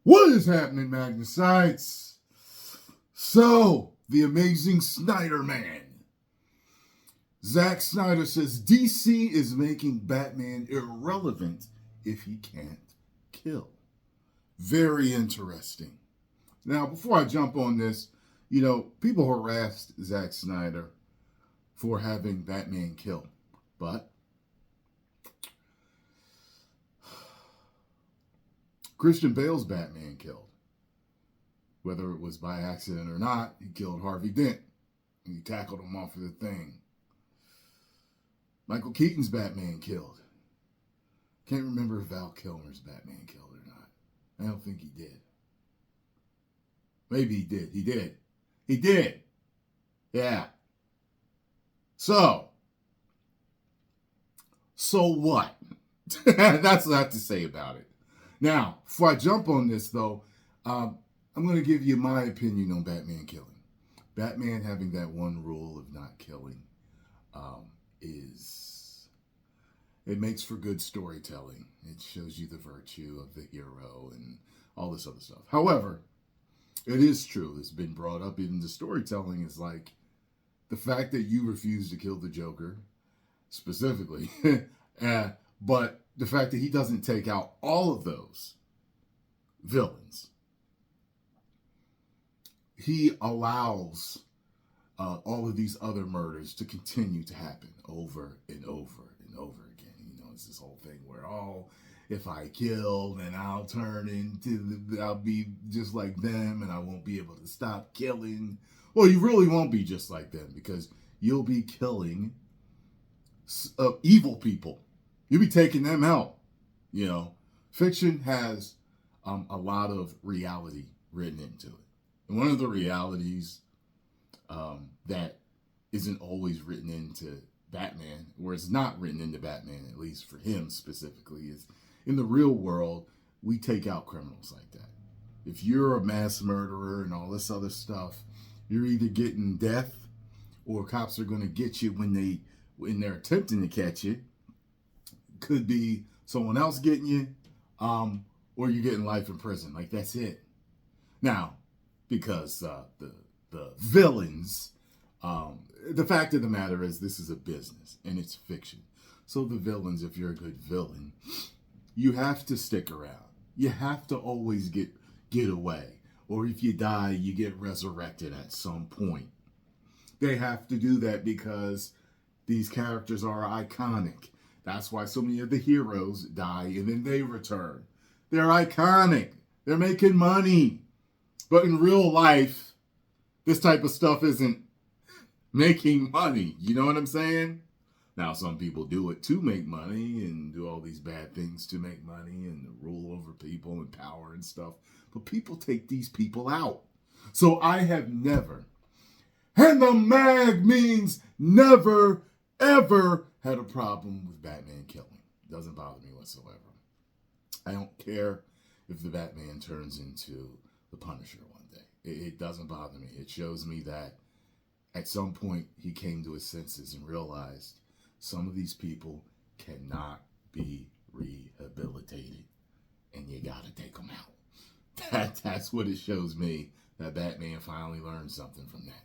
What is happening, Magnus Sites? So, the amazing Snyder Man. Zack Snyder says DC is making Batman irrelevant if he can't kill. Very interesting. Now, before I jump on this, people harassed Zack Snyder for having Batman kill. But Christian Bale's Batman killed. Whether it was by accident or not, he killed Harvey Dent. And he tackled him off of the thing. Michael Keaton's Batman killed. Can't remember if Val Kilmer's Batman killed or not. I don't think he did. Maybe he did. He did. He did. Yeah. So what? That's what I have to say about it. Now, before I jump on this, though, I'm going to give you my opinion on Batman killing. Batman having that one rule of not killing it makes for good storytelling. It shows you the virtue of the hero and all this other stuff. However, it is true. It's been brought up in the storytelling is like the fact that you refuse to kill the Joker, specifically, but the fact that he doesn't take out all of those villains. He allows all of these other murders to continue to happen over and over and over again. It's this whole thing where, if I kill, then I'll I'll be just like them and I won't be able to stop killing. Well, you really won't be just like them because you'll be killing evil people. You'll be taking them out. Fiction has a lot of reality written into it. And one of the realities that isn't always written into Batman, or it's not written into Batman, at least for him specifically, is in the real world, we take out criminals like that. If you're a mass murderer and all this other stuff, you're either getting death or cops are going to get you when they're attempting to catch you. Could be someone else getting you, or you're getting life in prison. Like, that's it. Now, because the villains, the fact of the matter is this is a business and it's fiction. So the villains, if you're a good villain, you have to stick around. You have to always get away. Or if you die, you get resurrected at some point. They have to do that because these characters are iconic. That's why so many of the heroes die and then they return. They're iconic. They're making money. But in real life, this type of stuff isn't making money. You know what I'm saying? Now, some people do it to make money and do all these bad things to make money and rule over people and power and stuff. But people take these people out. So I have never, and the mag means never, ever had a problem with Batman killing. It doesn't bother me whatsoever. I don't care if the Batman turns into the Punisher one day. It doesn't bother me. It shows me that at some point he came to his senses and realized some of these people cannot be rehabilitated and you gotta take them out. That's what it shows me, that Batman finally learned something from that.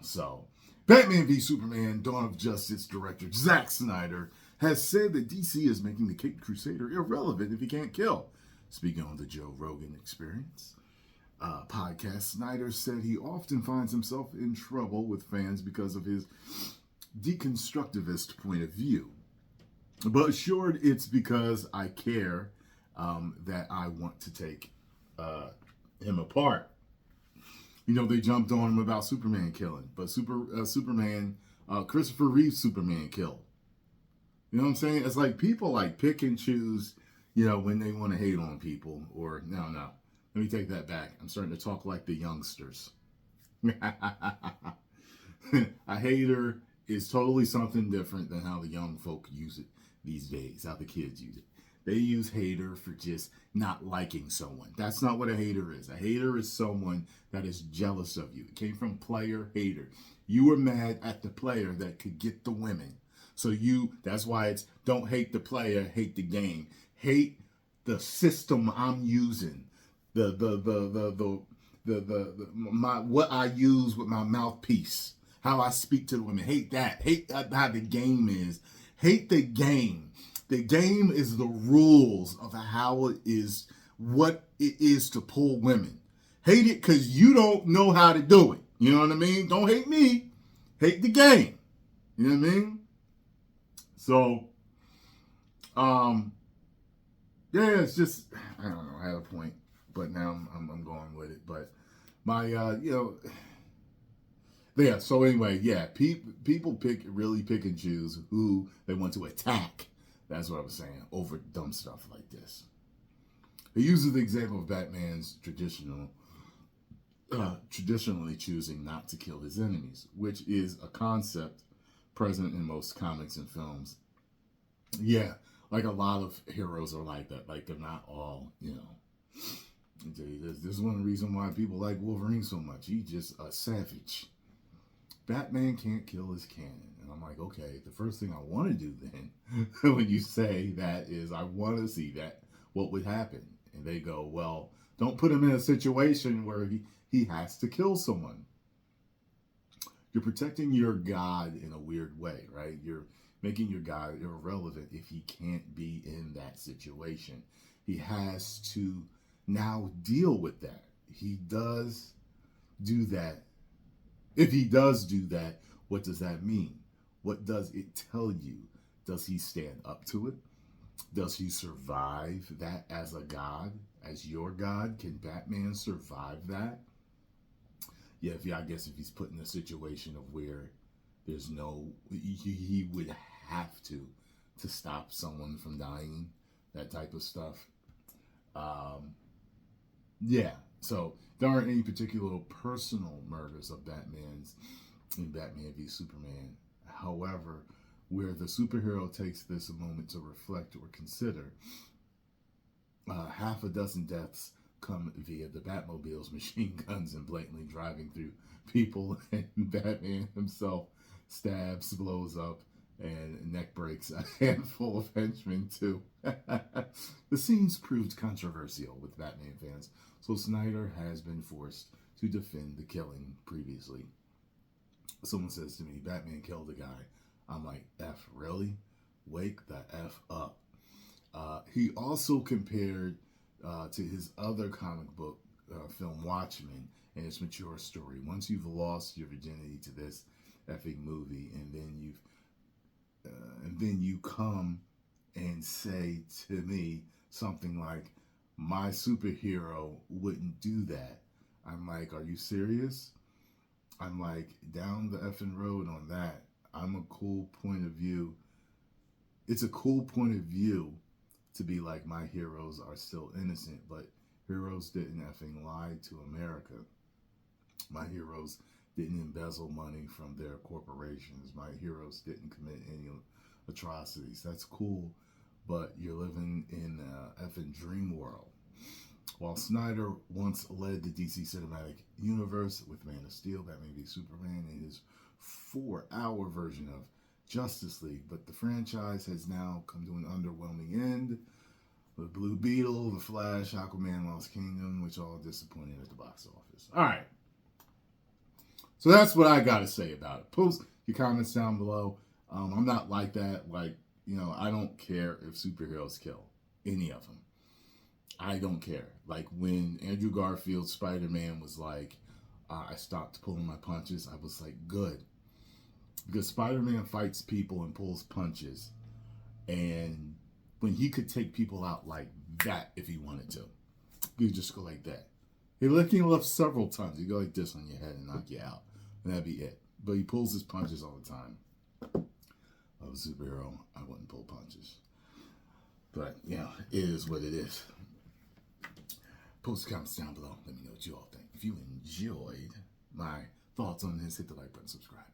So Batman v Superman Dawn of Justice director Zack Snyder has said that DC is making the Caped Crusader irrelevant if he can't kill. Speaking on the Joe Rogan Experience podcast, Snyder said he often finds himself in trouble with fans because of his deconstructivist point of view. But assured it's because I care that I want to take him apart. They jumped on him about Superman killing, but Superman, Christopher Reeve's Superman killed. You know what I'm saying? It's like people pick and choose, when they want to hate on people. Or, no. Let me take that back. I'm starting to talk like the youngsters. A hater is totally something different than how the young folk use it these days, how the kids use it. They use hater for just not liking someone. That's not what a hater is. A hater is someone that is jealous of you. It came from player hater. You were mad at the player that could get the women. So that's why it's don't hate the player, hate the game. Hate the system I'm using, my what I use with my mouthpiece, how I speak to the women. Hate that. Hate how the game is. Hate the game. The game is the rules of how it is, what it is to pull women. Hate it because you don't know how to do it. You know what I mean? Don't hate me. Hate the game. You know what I mean? So, yeah, it's just, I don't know, I had a point, but now I'm going with it. But my, yeah, so anyway, yeah, people really pick and choose who they want to attack. That's what I was saying, over dumb stuff like this. He uses the example of Batman's traditionally choosing not to kill his enemies, which is a concept present in most comics and films. Yeah, like a lot of heroes are like that. Like they're not all, This is one reason why people like Wolverine so much. He's just a savage. Batman can't kill his cannon. And I'm like, okay, the first thing I want to do then, when you say that, is I want to see that, what would happen. And they go, well, don't put him in a situation where he has to kill someone. You're protecting your God in a weird way, right? You're making your God irrelevant if he can't be in that situation. He has to now deal with that. He does do that. If he does do that, what does that mean? What does it tell you? Does he stand up to it? Does he survive that as a God, as your God? Can Batman survive that? Yeah, I guess if he's put in a situation of where there's he would have to stop someone from dying, that type of stuff. Yeah, so there aren't any particular personal murders of Batman's in Batman v Superman. However, where the superhero takes this a moment to reflect or consider, half a dozen deaths come via the Batmobile's machine guns and blatantly driving through people, and Batman himself stabs, blows up, and neck breaks a handful of henchmen too. The scenes proved controversial with Batman fans, so Snyder has been forced to defend the killing previously. Someone says to me, Batman killed a guy. I'm like, F, really? Wake the F up. He also compared to his other comic book film, Watchmen, and its mature story. Once you've lost your virginity to this effing movie, and then you come and say to me something like, my superhero wouldn't do that. I'm like, are you serious? I'm like, down the effing road on that. I'm a cool point of view. It's a cool point of view to be like, my heroes are still innocent, but heroes didn't effing lie to America. My heroes didn't embezzle money from their corporations. My heroes didn't commit any atrocities. That's cool, but you're living in an effing dream world. While Snyder once led the DC cinematic universe with Man of Steel, Batman v Superman, and his 4-hour version of Justice League, but the franchise has now come to an underwhelming end with Blue Beetle, The Flash, Aquaman, Lost Kingdom, which all disappointed at the box office. All right. So that's what I got to say about it. Post your comments down below. I'm not like that. I don't care if superheroes kill any of them. I don't care. Like when Andrew Garfield's Spider-Man was like, I stopped pulling my punches, I was like, good. Because Spider-Man fights people and pulls punches. And when he could take people out like that if he wanted to, he could just go like that. He left several times. He'd go like this on your head and knock you out. And that'd be it. But he pulls his punches all the time. I was a superhero. I wouldn't pull punches. But, it is what it is. Post comments down below. Let me know what you all think. If you enjoyed my thoughts on this, hit the like button, subscribe.